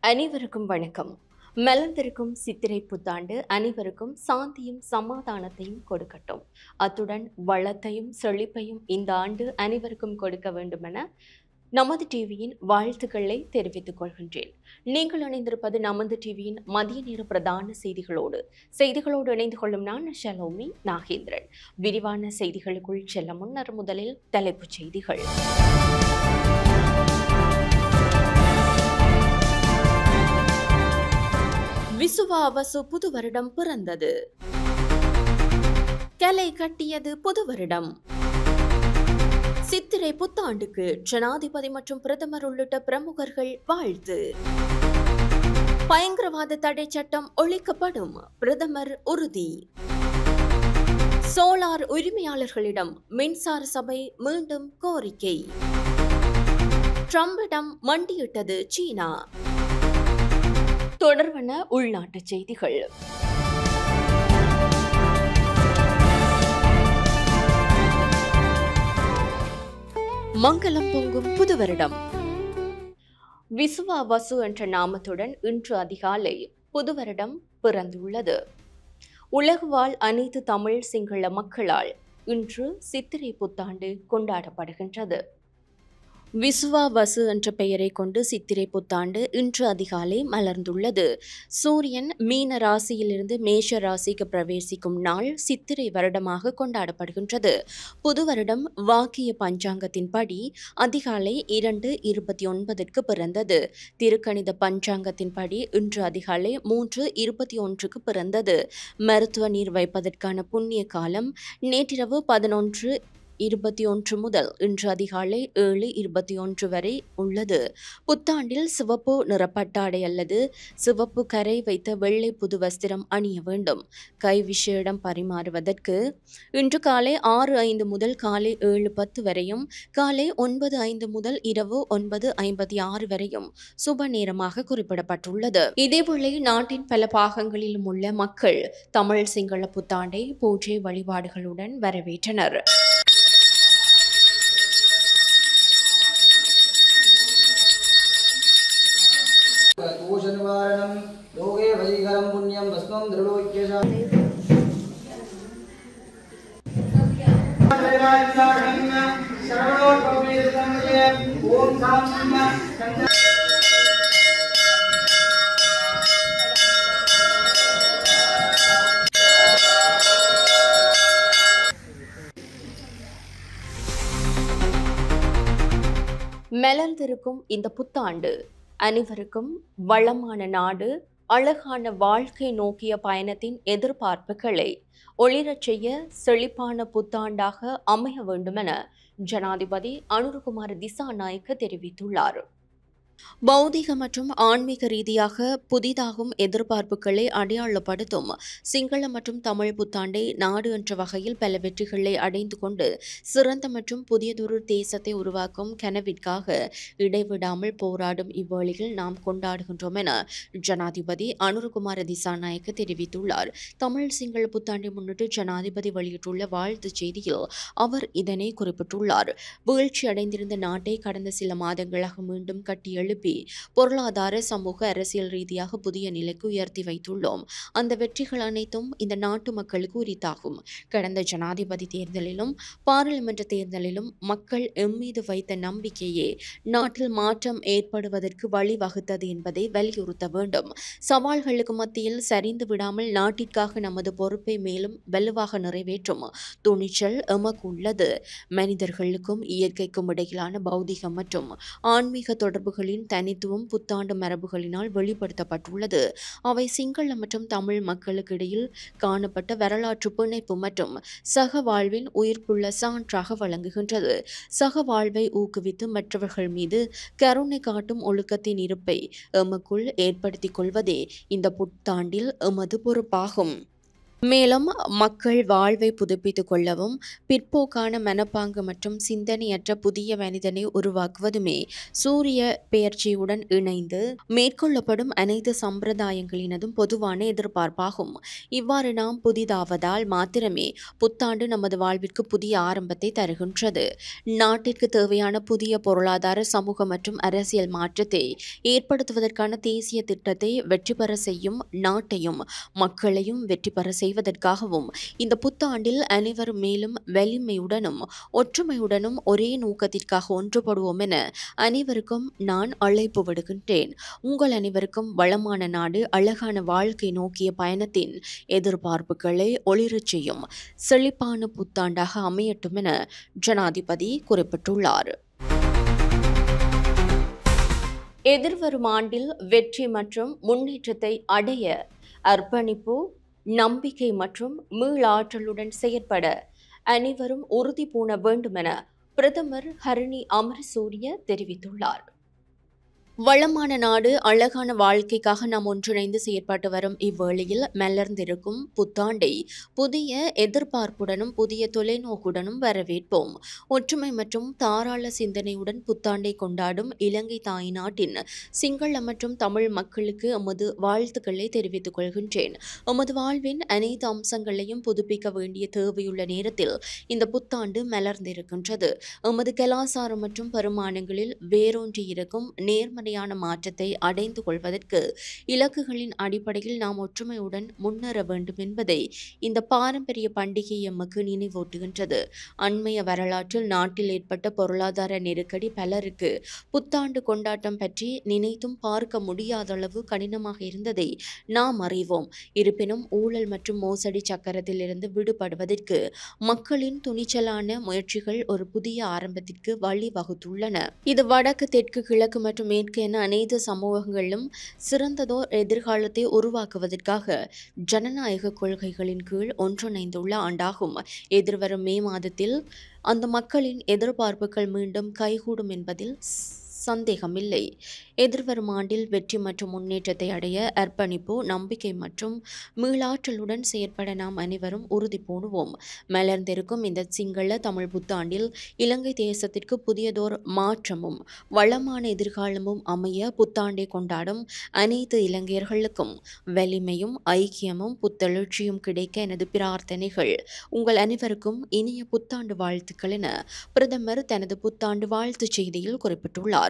அனைவருக்கும் வணக்கம். மலர்ந்திருக்கும் சித்திரை புத்தாண்டு அனைவருக்கும் சாந்தியும் சமாதானத்தையும் கொடுக்கட்டும். அத்துடன் வளத்தையும் செழிப்பையும் இந்த ஆண்டு அனைவருக்கும் கொடுக்க வேண்டுமென நமது டிவியின் வாழ்த்துக்களை தெரிவித்துக் கொள்கின்றேன். நீங்கள் இணைந்திருப்பது நமது டிவியின் மதிய நேர பிரதான செய்திகளோடு இணைந்து கொள்ளும் நான் ஷலோமி நாகேந்திரன். விரிவான செய்திகளுக்குள் செல்ல முன்னர் முதலில் தலைப்புச் செய்திகள். விசுவாவசு புது வருடம் பிறந்தது. கலை கட்டியது புது வருடம். சித்திரை புத்தாண்டுக்கு ஜனாதிபதி மற்றும் பிரதமர் உள்ளிட்ட பிரமுகர்கள் வாழ்த்து. பயங்கரவாத தடை சட்டம் ஒழிக்கப்படும், பிரதமர் உறுதி. சோலார் உரிமையாளர்களிடம் மின்சார சபை மீண்டும் கோரிக்கை. ட்ரம்பிடம் மண்டியிட்டது சீனா. தொடர்வன உள்நாட்டு செய்திகள். மங்களம் பொங்கும் புது வருடம். விசுவாவசு என்ற நாமத்துடன் இன்று அதிகாலை புது வருடம் பிறந்துள்ளது. உலகு வாழ் அனைத்து தமிழ் சிங்கள மக்களால் இன்று சித்திரை புத்தாண்டு கொண்டாடப்படுகின்றது. விசுவாவசு என்ற பெயரை கொண்டு சித்திரை புத்தாண்டு இன்று அதிகாலை மலர்ந்துள்ளது. சூரியன் மீன ராசியிலிருந்து மேஷ ராசிக்கு பிரவேசிக்கும் நாள் சித்திரை வருடமாக கொண்டாடப்படுகின்றது. புது வருடம் வாக்கிய பஞ்சாங்கத்தின்படி அதிகாலை 2:29 பிறந்தது. திருக்கணித பஞ்சாங்கத்தின்படி இன்று அதிகாலை 3:21 பிறந்தது. மருத்துவ நீர் வைப்பதற்கான புண்ணிய காலம் நேற்றிரவு 11:21 முதல் இன்று அதிகாலை 7:21 வரை உள்ளது. புத்தாண்டில் சிவப்பு நிறப்பட்டாடை அல்லது சிவப்பு கரை வைத்த வெள்ளை புது வஸ்திரம் அணிய வேண்டும். கை விஷேடம் பரிமாறுவதற்கு இன்று காலை 6:05 முதல் காலை 7:10 வரையும், காலை 9:05 முதல் இரவு 9:56 வரையும் சுப நேரமாக குறிப்பிடப்பட்டுள்ளது. இதேவேளை நாட்டின் பல பாகங்களிலும் உள்ள மக்கள் தமிழ் சிங்கள புத்தாண்டை பூஜை வழிபாடுகளுடன் வரவேற்றனர். லோகே வைகரம் புண்ணியம் பஸ்மம் திருலோக்கியசாமி ஓம் மலர்ந்திருக்கும் இந்த புத்தாண்டு அனைவருக்கும் வளமான நாடு, அழகான வாழ்க்கை நோக்கிய பயணத்தின் எதிர்பார்ப்புகளை ஒளிரச் செய்ய செழிப்பான புத்தாண்டாக அமைய வேண்டுமென ஜனாதிபதி அனுரகுமார திசாநாயக்க தெரிவித்துள்ளார். பௌதிக மற்றும் ஆன்மீக ரீதியாக புதிதாகும் எதிர்பார்ப்புகளை அடையாளப்படுத்தும் சிங்கள மற்றும் தமிழ் புத்தாண்டை நாடு என்ற வகையில் பல வெற்றிகளை அடைந்து கொண்டு சிறந்த மற்றும் புதியதொரு தேசத்தை உருவாக்கும் கனவிற்காக இடைவிடாமல் போராடும் இவ்வேளையில் நாம் கொண்டாடுகின்றோம் என ஜனாதிபதி அனுரகுமார திசாநாயக்க தெரிவித்துள்ளார். தமிழ் சிங்கள புத்தாண்டை முன்னிட்டு ஜனாதிபதி வெளியிட்டுள்ள வாழ்த்து செய்தியில் அவர் இதனை குறிப்பிட்டுள்ளார். வீழ்ச்சி அடைந்திருந்த நாட்டை கடந்த சில மாதங்களாக மீண்டும் கட்டி எழுப்பி பொருளாதார, சமூக, அரசியல் ரீதியாக புதிய நிலைக்கு உயர்த்தி வைத்துள்ளோம். அந்த வெற்றிகள் அனைத்தும் இந்த நாட்டு மக்களுக்கு உரித்தாகும். கடந்த ஜனாதிபதி தேர்தலிலும் பாராளுமன்ற தேர்தலிலும் மக்கள் எம்மீது வைத்த நம்பிக்கையே நாட்டில் மாற்றம் ஏற்படுவதற்கு வழிவகுத்தது என்பதை வலியுறுத்த வேண்டும். சவால்களுக்கு மத்தியில் சரிந்து விடாமல் நாட்டிற்காக நமது பொறுப்பை மேலும் வலுவாக நிறைவேற்றும் துணிச்சல் எமக்கு உள்ளது. மனிதர்களுக்கும் இயற்கைக்கும் இடையிலான பௌதிக மற்றும் ஆன்மீக தொடர்புகளின் தனித்துவம் புத்தாண்டு மரபுகளினால் வெளிப்படுத்தப்பட்டுள்ளது. அவை சிங்கள மற்றும் தமிழ் மக்களுக்கு இடையில் காணப்பட்ட வரலாற்று பிணைப்பு மற்றும் சக வாழ்வின் உயிர்ப்புள்ள சான்றாக வழங்குகின்றது. சக வாழ்வை ஊக்குவித்து மற்றவர்கள் மீது கருணை காட்டும் ஒழுக்கத்தின் இருப்பை எமக்குள் ஏற்படுத்திக் கொள்வதே இந்த புத்தாண்டில் எமது பொறுப்பாகும். மேலும் மக்கள் வாழ்வை புதுப்பித்துக் கொள்ளவும் பிற்போக்கான மனப்பாங்கு மற்றும் சிந்தனையற்ற புதிய மனிதனை உருவாக்குவதுமே சூரிய பெயர்ச்சியுடன் இணைந்து மேற்கொள்ளப்படும் அனைத்து சம்பிரதாயங்களினதும் பொதுவான எதிர்பார்ப்பாகும். இவ்வாறு நாம் புதிதாவதால் மாத்திரமே புத்தாண்டு நமது வாழ்விற்கு புதிய ஆரம்பத்தை தருகின்றது. நாட்டிற்கு தேவையான புதிய பொருளாதார சமூக மற்றும் அரசியல் மாற்றத்தை ஏற்படுத்துவதற்கான தேசிய திட்டத்தை வெற்றி பெற செய்யும் நாட்டையும் மக்களையும் வெற்றி பெற செய்வதற்காகவும் இந்த புத்தாண்டில் அனைவரும் மேலும் வலிமையுடனும் ஒற்றுமையுடனும் ஒரே நோக்கத்திற்காக ஒன்றுபடுவோம் என அனைவருக்கும் நான் அழைப்பு விடுகின்றேன். உங்கள் அனைவருக்கும் வளமான நாடு அழகான வாழ்க்கை நோக்கிய பயணத்தின் எதிர்பார்ப்புகளை ஒளிரச் செய்யும் செழிப்பான புத்தாண்டாக அமையட்டும் என ஜனாதிபதி குறிப்பிட்டுள்ளார். எதிர்வரும் ஆண்டில் வெற்றி மற்றும் முன்னேற்றத்தை அடைய அர்ப்பணிப்பு, நம்பிக்கை மற்றும் மீளாற்றலுடன் செயற்பட அனைவரும் உறுதி பூண வேண்டும் என பிரதமர் ஹரணி அமரசூரிய தெரிவித்துள்ளார். வளமான நாடு அழகான வாழ்க்கைக்காக நாம் ஒன்றிணைந்து செயற்பட்டு வரும் இவ்வேளையில் மலர்ந்திருக்கும் புத்தாண்டை புதிய எதிர்பார்ப்புடனும் புதிய தொலைநோக்குடனும் வரவேற்போம். ஒற்றுமை மற்றும் தாராள சிந்தனையுடன் புத்தாண்டை கொண்டாடும் இலங்கை தாய் நாட்டின் சிங்கள மற்றும் தமிழ் மக்களுக்கு எமது வாழ்த்துக்களை தெரிவித்துக் கொள்கின்றேன். எமது வாழ்வின் அனைத்து அம்சங்களையும் புதுப்பிக்க வேண்டிய தேவையுள்ள நேரத்தில் இந்த புத்தாண்டு மலர்ந்திருக்கின்றது. எமது கலாசாரம் மற்றும் பெருமானங்களில் வேரூன்றியிருக்கும் நேர்மறையான மாற்றத்தை அடைந்து கொள்வதற்கு இலக்குகளின் அடிப்படையில் நாம் ஒற்றுமையுடன் முன்னேற வேண்டும் என்பதை இந்த பாரம்பரிய பண்டிகை எமக்கு நினைவூட்டுகின்றது. அண்மைய வரலாற்றில் நாட்டில் ஏற்பட்ட பொருளாதார நெருக்கடி பலருக்கு புத்தாண்டு கொண்டாட்டம் பற்றி நினைத்தும் பார்க்க முடியாத அளவு கடினமாக இருந்ததை நாம் அறிவோம். இருப்பினும் ஊழல் மற்றும் மோசடி சக்கரத்தில் இருந்து விடுபடுவதற்கு மக்களின் துணிச்சலான முயற்சிகள் ஒரு புதிய ஆரம்பத்திற்கு வழிவகுத்துள்ளன. இது வடக்கு, தெற்கு, கிழக்கு மற்றும் மேற்கு என அனைத்து சமூகங்களிலும் சிறந்ததோர் எதிர்காலத்தை உருவாக்குவதற்காக ஜனநாயக கொள்கைகளின் கீழ் ஒன்றிணைந்துள்ள ஆண்டாகும். எதிர்வரும் மே மாதத்தில் அந்த மக்களின் எதிர்பார்ப்புகள் மீண்டும் கைகூடும் என்பதில் சந்தேகமில்லை. எதிர்வரும் ஆண்டில் வெற்றி மற்றும் முன்னேற்றத்தை அடைய அர்ப்பணிப்பு, நம்பிக்கை மற்றும் மீளாற்றலுடன் செயற்பட நாம் அனைவரும் உறுதி பூணுவோம். மலர்ந்திருக்கும் இந்த சிங்கள தமிழ் புத்தாண்டில் இலங்கை தேசத்திற்கு புதியதோர் மாற்றமும் வளமான எதிர்காலமும் அமைய புத்தாண்டை கொண்டாடும் அனைத்து இலங்கையர்களுக்கும் வலிமையும் ஐக்கியமும் புத்தெழுச்சியும் கிடைக்க எனது பிரார்த்தனைகள். உங்கள் அனைவருக்கும் இனிய புத்தாண்டு வாழ்த்துக்கள் என பிரதமர் தனது புத்தாண்டு வாழ்த்துச் செய்தியில் குறிப்பிட்டுள்ளார்.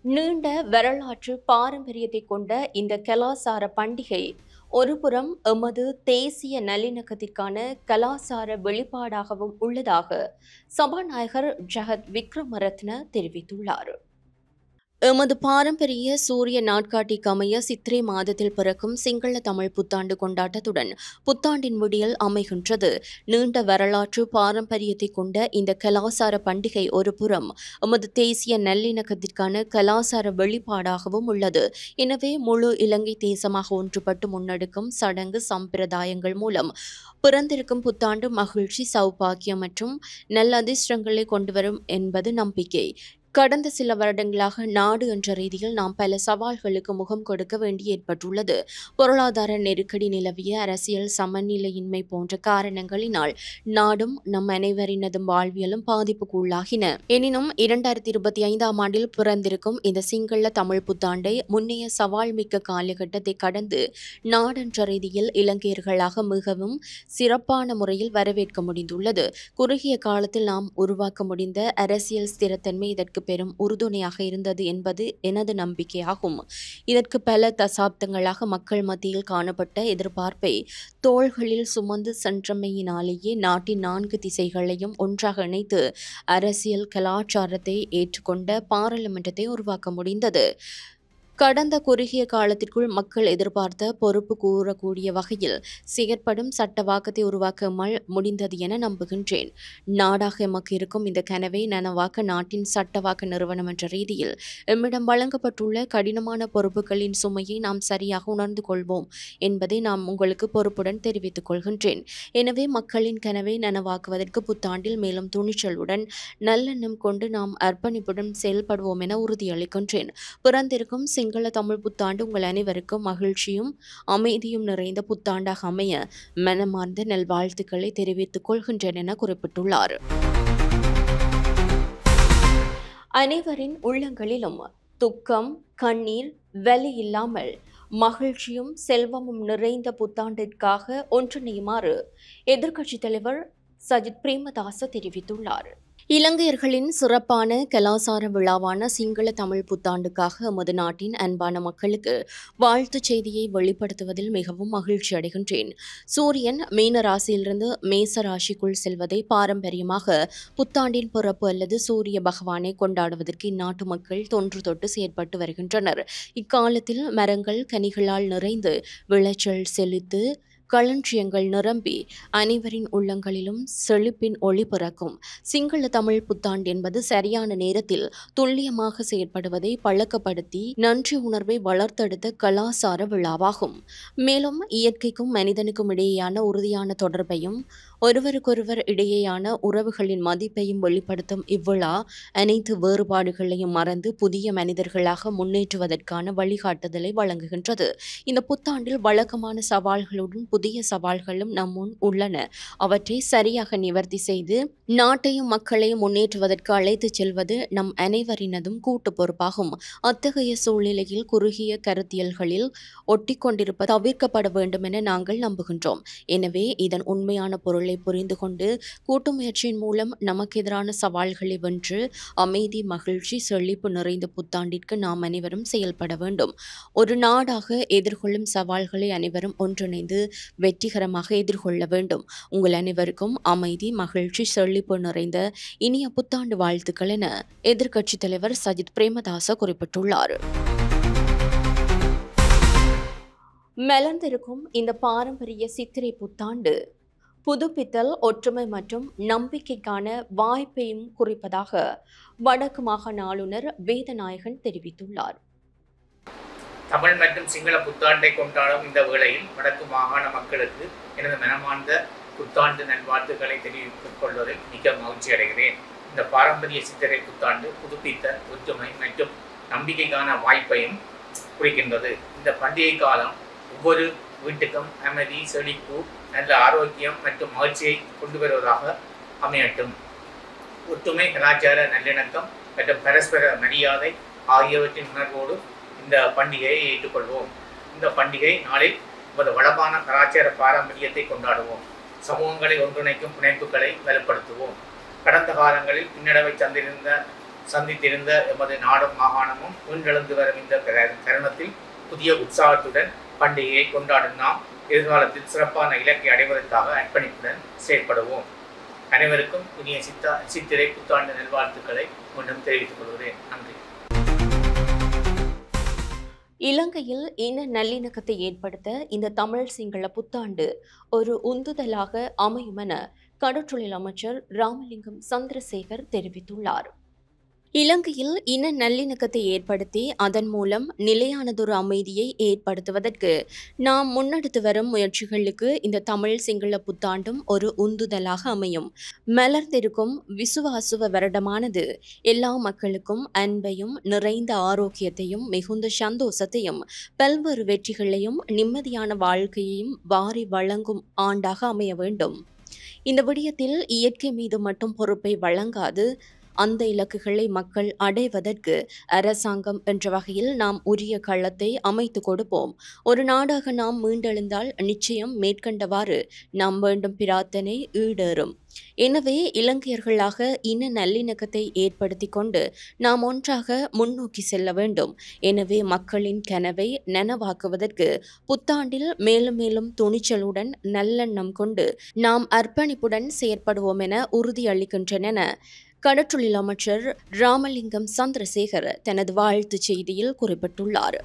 நீண்ட வரலாற்று பாரம்பரியத்தை கொண்ட இந்த கலாசார பண்டிகை ஒருபுறம் எமது தேசிய நல்லிணக்கத்திற்கான கலாசார வெளிப்பாடாகவும் உள்ளதாக சபாநாயகர் ஜெகத் விக்ரமரத்ன தெரிவித்துள்ளார். எமது பாரம்பரிய சூரிய நாட்காட்டிக்கு அமைய சித்திரை மாதத்தில் பிறக்கும் சிங்கள தமிழ் புத்தாண்டு கொண்டாட்டத்துடன் புத்தாண்டின் விடியல் அமைகின்றது. நீண்ட வரலாற்று பாரம்பரியத்தை கொண்ட இந்த கலாசார பண்டிகை ஒரு புறம் எமது தேசிய நல்லிணக்கத்திற்கான கலாசார வெளிப்பாடாகவும் உள்ளது. எனவே முழு இலங்கை தேசமாக ஒன்றுபட்டு முன்னெடுக்கும் சடங்கு சம்பிரதாயங்கள் மூலம் பிறந்திருக்கும் புத்தாண்டு மகிழ்ச்சி, சௌபாக்கியம் மற்றும் நல்ல அதிர்ஷ்டங்களை கொண்டுவரும் என்பது நம்பிக்கை. கடந்த சில வருடங்களாக நாடு என்ற ரீதியில் நாம் பல சவால்களுக்கு முகம் கொடுக்க வேண்டி ஏற்பட்டுள்ளது. பொருளாதார நெருக்கடி நிலவிய அரசியல் சமநிலையின்மை போன்ற காரணங்களினால் நாடும் நம் அனைவரினதும் வாழ்வியலும் பாதிப்புக்கு உள்ளாகின. எனினும் 2025ஆம் ஆண்டில் பிறந்திருக்கும் இந்த சிங்கள தமிழ் புத்தாண்டை முன்னைய சவால் மிக்க காலகட்டத்தை கடந்து நாடென்ற ரீதியில் இலங்கையர்களாக மிகவும் சிறப்பான முறையில் வரவேற்க முடிந்துள்ளது. குறுகிய காலத்தில் நாம் உருவாக்க முடிந்த அரசியல் ஸ்திரத்தன்மை இதற்கு பெரும் உறுதுணையாக இருந்தது என்பது எனது நம்பிக்கையாகும். இதற்கு பல தசாப்தங்களாக மக்கள் மத்தியில் காணப்பட்ட எதிர்பார்ப்பை தோள்களில் சுமந்து சென்றமையினாலேயே நாட்டின் 4 திசைகளையும் ஒன்றாக இணைத்து அரசியல் கலாச்சாரத்தை ஏற்றுக்கொண்ட பாராளுமன்றத்தை உருவாக்க முடிந்தது. கடந்த குறுகிய காலத்திற்குள் மக்கள் எதிர்பார்த்த பொறுப்பு கூறக்கூடிய வகையில் செயற்படும் சட்டவாக்கத்தை உருவாக்க முடிந்தது என நம்புகின்றேன். நாடாக எமக்கு இருக்கும் இந்த கனவை நனவாக்க நாட்டின் சட்டவாக்க நிறுவனம் என்ற ரீதியில் எம்மிடம் வழங்கப்பட்டுள்ள கடினமான பொறுப்புகளின் சுமையை நாம் சரியாக உணர்ந்து கொள்வோம் என்பதை நாம் உங்களுக்கு பொறுப்புடன் தெரிவித்துக் கொள்கின்றேன். எனவே மக்களின் கனவை நனவாக்குவதற்கு புத்தாண்டில் மேலும் துணிச்சலுடன் நல்லெண்ணம் கொண்டு நாம் அர்ப்பணிப்புடன் செயல்படுவோம் என உறுதியளிக்கின்றேன். பிறந்திருக்கும் சிங்கள தமிழ் புத்தாண்டு உங்கள் அனைவருக்கும் மகிழ்ச்சியும் அமைதியும் நிறைந்த புத்தாண்டாக அமைய மனமார்ந்த நல்வாழ்த்துக்களை தெரிவித்துக் கொள்கின்றேன் என குறிப்பிட்டுள்ளார். அனைவரின் உள்ளங்களிலும் துக்கம், கண்ணீர், வலி இல்லாமல் மகிழ்ச்சியும் செல்வமும் நிறைந்த புத்தாண்டிற்காக ஒன்றிணையுமாறு எதிர்க்கட்சித் தலைவர் சஜித் பிரேமதாச தெரிவித்துள்ளார். இலங்கையர்களின் சிறப்பான கலாசார விழாவான சிங்கள தமிழ் புத்தாண்டுக்காக எமது நாட்டின் அன்பான மக்களுக்கு வாழ்த்துச் செய்தியை வெளிப்படுத்துவதில் மிகவும் மகிழ்ச்சி அடைகின்றேன். சூரியன் மீன ராசியிலிருந்து மேச ராசிக்குள் செல்வதை பாரம்பரியமாக புத்தாண்டின் பிறப்பு அல்லது சூரிய பகவானை கொண்டாடுவதற்கு இந்நாட்டு மக்கள் தொன்று தொட்டு செயற்பட்டு வருகின்றனர். இக்காலத்தில் மரங்கள் கனிகளால் நிறைந்து விளைச்சல் செழித்து களஞ்சியங்கள் நிரம்பி அனைவரின் உள்ளங்களிலும் செழிப்பின் ஒளி பிறக்கும். சிங்கள தமிழ் புத்தாண்டு என்பது சரியான நேரத்தில் துல்லியமாக செயற்படுவதை பழக்கப்படுத்தி நன்றி உணர்வை வளர்த்தெடுத்த கலாசார விழாவாகும். மேலும் இயற்கைக்கும் மனிதனுக்கும் இடையேயான உறுதியான தொடர்பையும் ஒருவருக்கொருவர் இடையேயான உறவுகளின் மதிப்பையும் வெளிப்படுத்தும் இவ்விழா அனைத்து வேறுபாடுகளையும் மறந்து புதிய மனிதர்களாக முன்னேற்றுவதற்கான வழிகாட்டுதலை வழங்குகின்றது. இந்த புத்தாண்டில் வழக்கமான சவால்களுடன் புதிய சவால்களும் நம் முன் உள்ளன. அவற்றை சரியாக நிவர்த்தி செய்து நாட்டையும் மக்களையும் முன்னேற்றுவதற்கு அழைத்துச் செல்வது நம் அனைவரினதும் கூட்டு பொறுப்பாகும். அத்தகைய சூழ்நிலையில் குறுகிய கருத்தியல்களில் ஒட்டிக்கொண்டிருப்பது தவிர்க்கப்பட வேண்டும் என நாங்கள் நம்புகின்றோம். எனவே இதன் உண்மையான பொருளை புரிந்து கொண்டு கூட்டு முயற்சியின் மூலம் நமக்கு எதிரான சவால்களை வென்று அமைதி, மகிழ்ச்சி, செழிப்பு நிறைந்த புத்தாண்டிற்கு நாம் அனைவரும் செயல்பட வேண்டும். ஒரு நாடாக எதிர்கொள்ளும் சவால்களை அனைவரும் ஒன்றிணைந்து வெற்றிகரமாக எதிர்கொள்ள வேண்டும். உங்கள் அனைவருக்கும் அமைதி, மகிழ்ச்சி, செழிப்பு நிறைந்த இனிய புத்தாண்டு வாழ்த்துக்கள் என எதிர்க்கட்சித் தலைவர் சஜித் பிரேமதாச குறிப்பிட்டுள்ளார். மலர்ந்திருக்கும் இந்த பாரம்பரிய சித்திரை புத்தாண்டு புதுப்பித்தல், ஒற்றுமை மற்றும் நம்பிக்கைக்கான வாய்ப்பையும் குறிப்பதாக வடக்கு மாகாண ஆளுநர் வேதநாயகன் தெரிவித்துள்ளார். தமிழ் மற்றும் சிங்கள புத்தாண்டை கொண்டாடும் இந்த வேளையில் வடக்கு மாகாண மக்களுக்கு எனது மனமார்ந்த புத்தாண்டு நல்வாழ்த்துக்களை தெரிவித்துக் கொள்வதில் மிக மகிழ்ச்சி அடைகிறேன். இந்த பாரம்பரிய சித்திரை புத்தாண்டு புதுப்பித்தல், ஒற்றுமை மற்றும் நம்பிக்கைக்கான வாய்ப்பையும் குறிக்கின்றது. இந்த பண்டிகை காலம் ஒவ்வொரு வீட்டுக்கும் அமைதி, செழிப்பு, நல்ல ஆரோக்கியம் மற்றும் மகிழ்ச்சியை கொண்டு வருவதாக அமையட்டும். ஒற்றுமை, கலாச்சார நல்லிணக்கம் மற்றும் பரஸ்பர மரியாதை ஆகியவற்றின் உணர்வோடு இந்த பண்டிகையை ஏற்றுக்கொள்வோம். இந்த பண்டிகை நாளில் நமது வளமான கலாச்சார பாரம்பரியத்தை கொண்டாடுவோம். சமூகங்களை ஒன்றிணைக்கும் பிணைப்புகளை வலுப்படுத்துவோம். கடந்த காலங்களில் பின்னடைவை சந்தித்திருந்த எமது நாடும் மாகாணமும் முன்னெழுந்து வரும் இந்த தருணத்தில் புதிய உற்சாகத்துடன் பண்டிகையை கொண்டாடும் நாம் எதிர்காலத்தில் சிறப்பான இலக்கை அடைவதற்காக அர்ப்பணிப்புடன் செயல்படுவோம். அனைவருக்கும் இனிய சித்திரை புத்தாண்டு நல்வாழ்த்துக்களை மீண்டும் தெரிவித்துக் கொள்கிறேன். நன்றி. இலங்கையில் இன நல்லிணக்கத்தை ஏற்படுத்த இந்த தமிழ் சிங்கள புத்தாண்டு ஒரு உந்துதலாக அமையும் என கடற்றொழில் அமைச்சர் ராமலிங்கம் சந்திரசேகர் தெரிவித்துள்ளார். இலங்கையில் இன நல்லிணக்கத்தை ஏற்படுத்தி அதன் மூலம் நிலையானதொரு அமைதியை ஏற்படுத்துவதற்கு நாம் முன்னெடுத்து வரும் முயற்சிகளுக்கு இந்த தமிழ் சிங்கள புத்தாண்டும் ஒரு உந்துதலாக அமையும். மலர்ந்திருக்கும் விசுவாசுவ வருடமானது எல்லா மக்களுக்கும் அன்பையும் நிறைந்த ஆரோக்கியத்தையும் மிகுந்த சந்தோஷத்தையும் பல்வேறு வெற்றிகளையும் நிம்மதியான வாழ்க்கையையும் வாரி வழங்கும் ஆண்டாக அமைய வேண்டும். இந்த விடயத்தில் இயற்கை மீது மட்டும் பொறுப்பை வழங்காது அந்த இலக்குகளை மக்கள் அடைவதற்கு அரசாங்கம் என்ற வகையில் நாம் உரிய களத்தை அமைத்து கொடுப்போம். ஒரு நாடாக நாம் மீண்டெழுந்தால் நிச்சயம் மேற்கண்டவாறு நாம் வேண்டும் பிரார்த்தனை ஈடேறும். எனவே இலங்கையர்களாக இன நல்லிணக்கத்தை ஏற்படுத்தி கொண்டு நாம் ஒன்றாக முன்னோக்கி செல்ல வேண்டும். எனவே மக்களின் கனவை நனவாக்குவதற்கு புத்தாண்டில் மேலும் மேலும் துணிச்சலுடன் நல்லெண்ணம் கொண்டு நாம் அர்ப்பணிப்புடன் செயற்படுவோம் என உறுதியளிக்கின்றன. கடற்றொழில் அமைச்சர் ராமலிங்கம் சந்திரசேகர் தனது வாழ்த்துச் செய்தியில் குறிப்பிட்டுள்ளார்.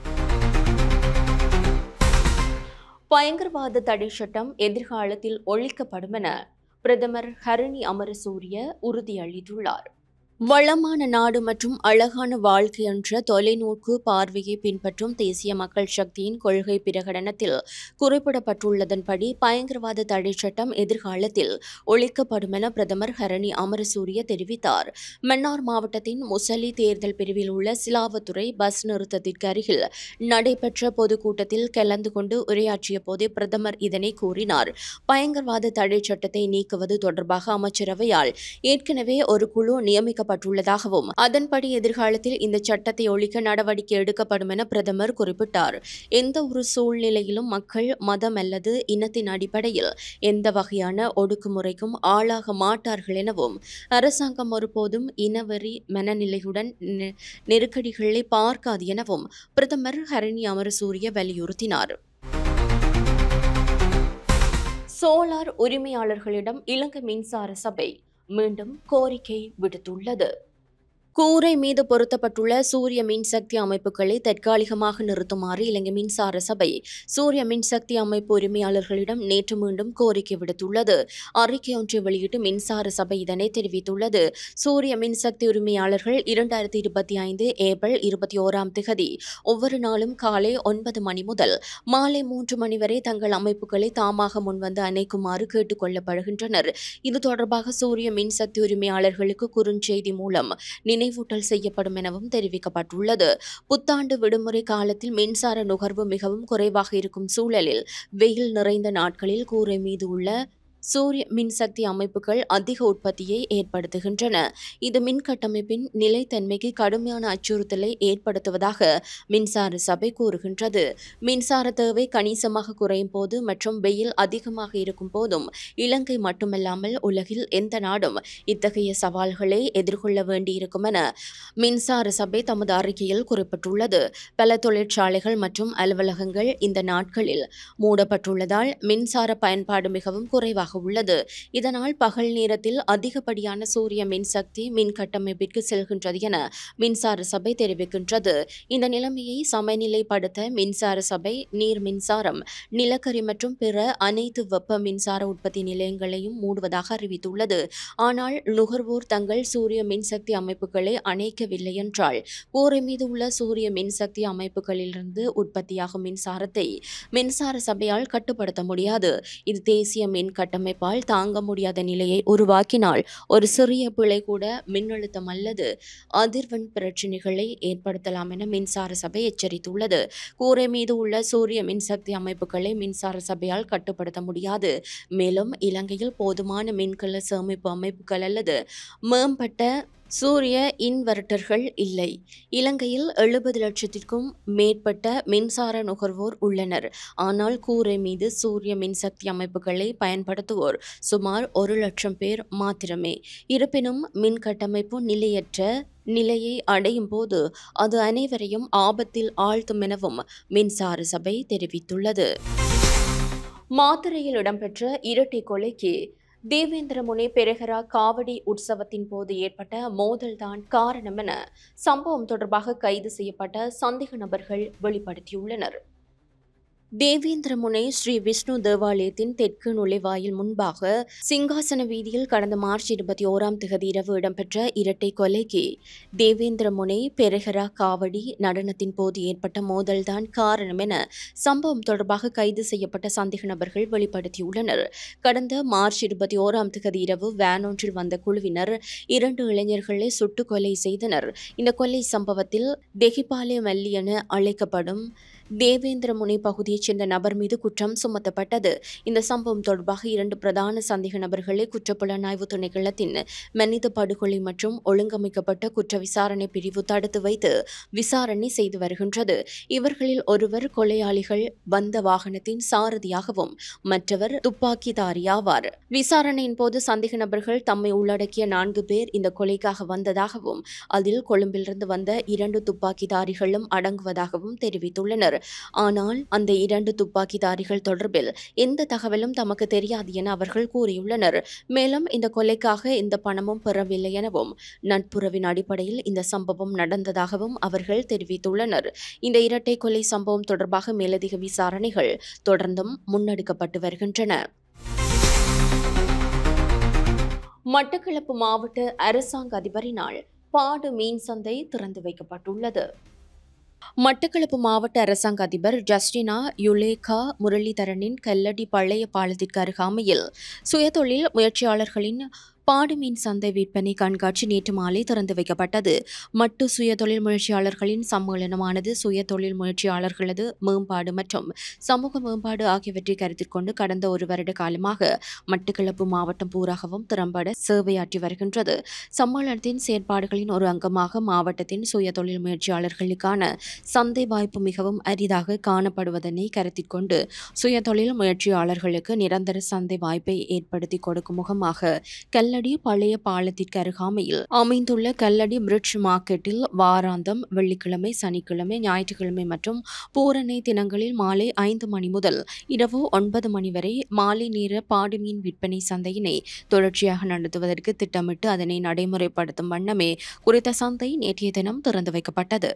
பயங்கரவாத தடை சட்டம் எதிர்காலத்தில் ஒழிக்கப்படும் என பிரதமர் ஹரணி அமரசூரிய உறுதியளித்துள்ளார். வளமான நாடு மற்றும் அழகான வாழ்க்கை என்ற தொலைநோக்கு பார்வையை பின்பற்றும் தேசிய மக்கள் சக்தியின் கொள்கை பிரகடனத்தில் குறிப்பிடப்பட்டுள்ளதன்படி பயங்கரவாத தடைச் சட்டம் எதிர்காலத்தில் ஒழிக்கப்படும் என பிரதமர் ஹரணி அமரசூரிய தெரிவித்தார். மன்னார் மாவட்டத்தின் முசலி தேர்தல் பிரிவில் உள்ள சிலாவத்துறை பஸ் நிறுத்தத்திற்கு அருகில் நடைபெற்ற பொதுக்கூட்டத்தில் கலந்து கொண்டு உரையாற்றிய போதே பிரதமர் இதனை கூறினார். பயங்கரவாத தடைச் சட்டத்தை நீக்குவது தொடர்பாக அமைச்சரவையால் ஏற்கனவே ஒரு குழு நியமிக்கப்பட்டுள்ளதாகவும் அதன்படி எதிர்காலத்தில் இந்த சட்டத்தை ஒழிக்க நடவடிக்கை எடுக்கப்படும் என பிரதமர் குறிப்பிட்டார். எந்த ஒரு சூழ்நிலையிலும் மக்கள் மதம் அல்லது இனத்தின் அடிப்படையில் எந்த வகையான ஒடுக்குமுறைக்கும் ஆளாக மாட்டார்கள் எனவும் அரசாங்கம் ஒருபோதும் இனவெறி மனநிலையுடன் நெருக்கடிகளை பார்க்காது எனவும் பிரதமர் ஹரணி அமரசூரிய வலியுறுத்தினார். சோலார் உரிமையாளர்களிடம் இலங்கை மின்சார சபை மீண்டும் கோரிக்கை விடுத்துள்ளது. கூரை மீது பொருத்தப்பட்டுள்ள சூரிய மின்சக்தி அமைப்புகளை தற்காலிகமாக நிறுத்துமாறு இலங்கை மின்சார சபை சூரிய மின்சக்தி அமைப்பு உரிமையாளர்களிடம் நேற்று மீண்டும் கோரிக்கை விடுத்துள்ளது. அறிக்கை ஒன்றை வெளியிட்டு மின்சார சபை இதனை தெரிவித்துள்ளது. சூரிய மின்சக்தி உரிமையாளர்கள் 2025 ஏப்ரல் 21 ஒவ்வொரு நாளும் காலை 9 மணி முதல் மாலை 3 மணி வரை தங்கள் அமைப்புகளை தாமாக முன்வந்து அணைக்குமாறு கேட்டுக் கொள்ளப்படுகின்றனர். இது தொடர்பாக சூரிய மின்சக்தி உரிமையாளர்களுக்கு குறுஞ்செய்தி மூலம் நினைவூட்டல் செய்யப்படும் எனவும் தெரிவிக்கப்பட்டுள்ளது. புத்தாண்டு விடுமுறை காலத்தில் மின்சார நுகர்வு மிகவும் குறைவாக இருக்கும் சூழலில் வெயில் நிறைந்த நாட்களில் கூரை மீது உள்ள சூரிய மின்சக்தி அமைப்புகள் அதிக உற்பத்தியை ஏற்படுத்துகின்றன. இது மின் கட்டமைப்பின் நிலைத்தன்மைக்கு கடுமையான அச்சுறுத்தலை ஏற்படுத்துவதாக மின்சார சபை கூறுகின்றது. மின்சார தேவை கணிசமாக குறையும் போது மற்றும் வெயில் அதிகமாக இருக்கும் போதும் இலங்கை மட்டுமல்லாமல் உலகில் எந்த நாடும் இத்தகைய சவால்களை எதிர்கொள்ள வேண்டியிருக்கும் என மின்சார சபை தமது அறிக்கையில் குறிப்பிட்டுள்ளது. பல தொழிற்சாலைகள் மற்றும் அலுவலகங்கள் இந்த நாட்களில் மூடப்பட்டுள்ளதால் மின்சார பயன்பாடு மிகவும் குறைவாக உள்ளது. இதனால் பகல் நேரத்தில் அதிகப்படியான சூரிய மின்சக்தி மின் கட்டமைப்பிற்கு செல்கின்றது என மின்சார சபை தெரிவிக்கின்றது. இந்த நிலைமையை சமநிலைப்படுத்த மின்சார சபை நீர் மின்சாரம், நிலக்கரி மற்றும் பிற அனைத்து வெப்ப மின்சார உற்பத்தி நிலையங்களையும் மூடுவதாக அறிவித்துள்ளது. ஆனால் நுகர்வோர் தங்கள் சூரிய மின்சக்தி அமைப்புகளை அணைக்கவில்லை என்றால் கூரை மீது உள்ள சூரிய மின்சக்தி அமைப்புகளிலிருந்து உற்பத்தியாகும் மின்சாரத்தை மின்சார சபையால் கட்டுப்படுத்த முடியாது. இது தேசிய மின் கட்டமைப்பால் தாங்க முடியாத நிலையை உருவாக்கினால் ஒரு சிறிய பிழை கூட மின்னழுத்தம் அல்லது அதிர்வெண் பிரச்சினைகளை ஏற்படுத்தலாம் என மின்சார சபை எச்சரித்துள்ளது. கூரை மீது உள்ள சூரிய மின்சக்தி அமைப்புகளை மின்சார சபையால் கட்டுப்படுத்த முடியாது. மேலும் இலங்கையில் போதுமான மின்கல சேமிப்பு அமைப்புகள் அல்லது மேம்பட்ட சூரிய இன்வெர்ட்டர்கள் இல்லை. இலங்கையில் 70 லட்சத்திற்கும் மேற்பட்ட மின்சார நுகர்வோர் உள்ளனர். ஆனால் கூரை மீது சூரிய மின்சக்தி அமைப்புகளை பயன்படுத்துவோர் சுமார் 1 லட்சம் பேர் மாத்திரமே. இருப்பினும் மின் கட்டமைப்பு நிலையற்ற நிலையை அடையும் போது அது அனைவரையும் ஆபத்தில் ஆழ்த்தும் எனவும் மின்சார சபை தெரிவித்துள்ளது. மாத்தறையில் இடம்பெற்ற இரட்டை கொலைக்கு தேவேந்திர முனி பெரஹரா காவடி உற்சவத்தின் போது ஏற்பட்ட மோதல்தான் காரணம் என சம்பவம் தொடர்பாக கைது செய்யப்பட்ட சந்தேக நபர்கள் வெளிப்படுத்தியுள்ளனர். தேவேந்திர முனை ஸ்ரீ விஷ்ணு தேவாலயத்தின் தெற்கு நுழைவாயில் முன்பாக சிங்காசன வீதியில் கடந்த மார்ச் 21 இரவு இடம்பெற்ற இரட்டை கொலைக்கு தேவேந்திர முனை பெரஹரா காவடி நடனத்தின் போது ஏற்பட்ட மோதல்தான் காரணம் என சம்பவம் தொடர்பாக கைது செய்யப்பட்ட சந்தேக நபர்கள் வெளிப்படுத்தியுள்ளனர். கடந்த மார்ச் 21 இரவு வேன் ஒன்றில் வந்த குழுவினர் 2 இளைஞர்களை சுட்டுக் கொலை செய்தனர். இந்த கொலை சம்பவத்தில் தெஹிபாலே மல்லி என அழைக்கப்படும் தேவேந்திர முனை பகுதியைச் சேர்ந்த நபர் மீது குற்றம் சுமத்தப்பட்டது. இந்த சம்பவம் தொடர்பாக 2 பிரதான சந்தேக நபர்களை குற்றப்புலனாய்வு திணைக்களத்தின் மனித படுகொலை மற்றும் ஒழுங்கமைக்கப்பட்ட குற்ற விசாரணை பிரிவு தடுத்து வைத்து விசாரணை செய்து வருகின்றது. இவர்களில் ஒருவர் கொலையாளிகள் வந்த வாகனத்தின் சாரதியாகவும் மற்றவர் துப்பாக்கிதாரியாவார். விசாரணையின் போது சந்தேக நபர்கள் தம்மை உள்ளடக்கிய 4 பேர் இந்த கொலைக்காக வந்ததாகவும் அதில் கொழும்பிலிருந்து வந்த 2 துப்பாக்கிதாரிகளும் அடங்குவதாகவும் தெரிவித்துள்ளனர். ஆனால் அந்த 2 துப்பாக்கிதாரிகள் தொடர்பில் எந்த தகவலும் தமக்கு தெரியாது என அவர்கள் கூறியுள்ளனர். மேலும் இந்த கொலைக்காக எந்த பணமும் பெறவில்லை எனவும் நட்புறவின் அடிப்படையில் இந்த சம்பவம் நடந்ததாகவும் அவர்கள் தெரிவித்துள்ளனர். இந்த இரட்டை கொலை சம்பவம் தொடர்பாக மேலதிக விசாரணைகள் தொடர்ந்தும் முன்னெடுக்கப்பட்டு வருகின்றன. மட்டக்களப்பு மாவட்ட அரசாங்க அதிபரினால் பாடு மீன் சந்தை திறந்து வைக்கப்பட்டுள்ளது. மட்டக்களப்பு மாவட்ட அரசாங்க அதிபர் ஜஸ்டினா யுலேகா முரளிதரனின் கல்லடி பழைய பாலத்திற்கு அருகாமையில் சுயதொழில் முயற்சியாளர்களின் பாடுமீன் சந்தை விற்பனை கண்காட்சி நேற்று மாலை திறந்து வைக்கப்பட்டது. மட்டு சுயதொழில் முயற்சியாளர்களின் சம்மேளனமானது சுயதொழில் முயற்சியாளர்களது மேம்பாடு மற்றும் சமூக மேம்பாடு ஆகியவற்றை கருத்தில் கொண்டு கடந்த ஒரு வருட காலமாக மட்டக்களப்பு மாவட்டம் பூராகவும் திறம்பட சேவையாற்றி வருகின்றது. சம்மேளனத்தின் செயற்பாடுகளின் ஒரு அங்கமாக மாவட்டத்தின் சுயதொழில் முயற்சியாளர்களுக்கான சந்தை வாய்ப்பு மிகவும் அரிதாக காணப்படுவதனை கருத்தில் கொண்டு சுயதொழில் முயற்சியாளர்களுக்கு நிரந்தர சந்தை வாய்ப்பை ஏற்படுத்தி கொடுக்கும் முகமாக கல்லடி பழைய பாலத்திற்கு அருகாமையில் அமைந்துள்ள கல்லடி பிரிட்ஜ் மார்க்கெட்டில் வாராந்தம் வெள்ளிக்கிழமை, சனிக்கிழமை, ஞாயிற்றுக்கிழமை மற்றும் பூரணை தினங்களில் மாலை 5 மணி முதல் இரவு 9 மணி வரை மாலை நேர பாடுமீன் விற்பனை சந்தையினை தொடர்ச்சியாக நடத்துவதற்கு திட்டமிட்டு அதனை நடைமுறைப்படுத்தும் வண்ணமே குறித்த சந்தை நேற்றைய தினம் திறந்து வைக்கப்பட்டது.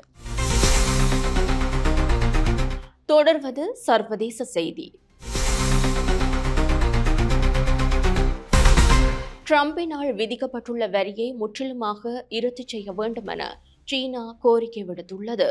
தொடர்வது சர்வதேச செய்தி. ட்ரம்பினால் விதிக்கப்பட்டுள்ள வரியை முற்றிலுமாக இறுதி செய்ய வேண்டும் என சீனா கோரிக்கை விடுத்துள்ளது.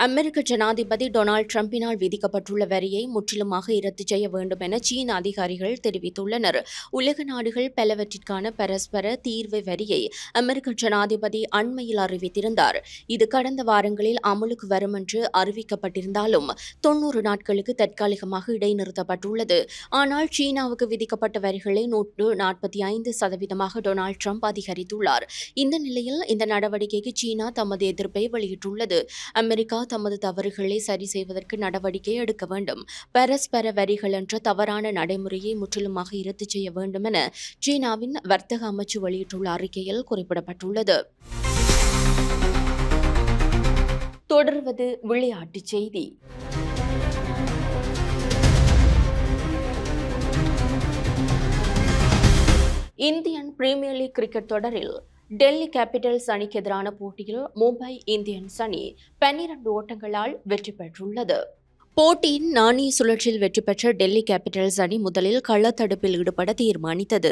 அமெரிக்க ஜனாதிபதி டொனால்டு டிரம்பினால் விதிக்கப்பட்டுள்ள வரியை முற்றிலுமாக இரத்து செய்ய வேண்டும் என சீன அதிகாரிகள் தெரிவித்துள்ளனர். உலக நாடுகள் பலவற்றிற்கான பரஸ்பர தீர்வு வரியை அமெரிக்க ஜனாதிபதி அண்மையில் அறிவித்திருந்தார். இது கடந்த வாரங்களில் அமலுக்கு வரும் என்று அறிவிக்கப்பட்டிருந்தாலும் 90 நாட்களுக்கு தற்காலிகமாக இடைநிறுத்தப்பட்டுள்ளது. ஆனால் சீனாவுக்கு விதிக்கப்பட்ட வரிகளை 145% டொனால்டு டிரம்ப் அதிகரித்துள்ளார். இந்த நிலையில் இந்த நடவடிக்கைக்கு சீனா தமது எதிர்ப்பை வெளியிட்டுள்ளது. அமெரிக்கா தமது தவறுகளை சரி செய்வதற்கு நடவடிக்கை எடுக்க வேண்டும். பரஸ்பர வரிகள் என்ற தவறான நடைமுறையை முற்றிலுமாக இரத்து செய்ய வேண்டும் என சீனாவின் வர்த்தக அமைச்சு வெளியிட்டுள்ள அறிக்கையில் குறிப்பிடப்பட்டுள்ளது. தொடர்வது விளையாட்டுச் செய்தி. இந்தியன் பிரீமியர் லீக் கிரிக்கெட் தொடரில் டெல்லி கேபிட்டல்ஸ் அணிக்கு எதிரான போட்டியில் மும்பை இந்தியன்ஸ் அணி 12 ஓட்டங்களால் வெற்றி பெற்றுள்ளது. போட்டியின் நாணய சுழற்சியில் வெற்றி பெற்ற டெல்லி கேபிட்டல்ஸ் அணி முதலில் கள்ளத்தடுப்பில் ஈடுபட தீர்மானித்தது.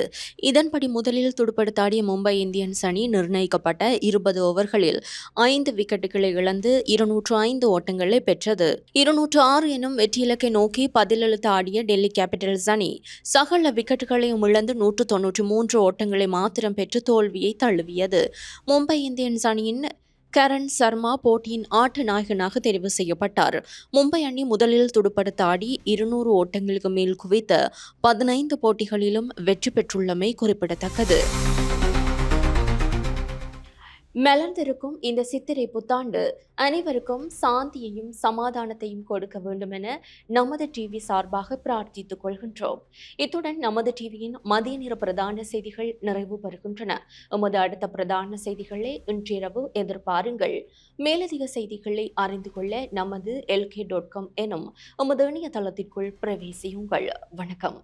இதன்படி முதலில் துடுப்படுத்தாடிய மும்பை இந்தியன்ஸ் அணி நிர்ணயிக்கப்பட்ட 20 ஓவர்களில் 5 விக்கெட்டுகளை இழந்து 205 ஓட்டங்களை பெற்றது. 206 எனும் வெற்றி இலக்கை நோக்கி பதிலளித்து ஆடிய டெல்லி கேபிட்டல்ஸ் அணி சகல விக்கெட்டுகளையும் இழந்து 193 ஓட்டங்களை மாத்திரம் பெற்று தோல்வியை தழுவியது. மும்பை இந்தியன்ஸ் அணியின் கரண் சர்மா போட்டியின் ஆட்ட நாயகனாக தெரிவு செய்யப்பட்டார். மும்பை அணி முதலில் துடுப்படுத்த ஆடி 200 ஓட்டங்களுக்கு மேல் குவித்த 15 போட்டிகளிலும் வெற்றி பெற்றுள்ளமை குறிப்பிடத்தக்கது. மலர்ந்திருக்கும் இந்த சித்திரை புத்தாண்டு அனைவருக்கும் சாந்தியையும் சமாதானத்தையும் கொடுக்க வேண்டும் என நமது டிவி சார்பாக பிரார்த்தித்துக் கொள்கின்றோம். இத்துடன் நமது டிவியின் மதிய நேர பிரதான செய்திகள் நிறைவு பெறுகின்றன. எமது அடுத்த பிரதான செய்திகளை இன்றிரவு எதிர்பாருங்கள். மேலதிக செய்திகளை அறிந்து கொள்ள நமது LK.com எனும் எமது இணையதளத்திற்குள் பிரவேசியுங்கள். வணக்கம்.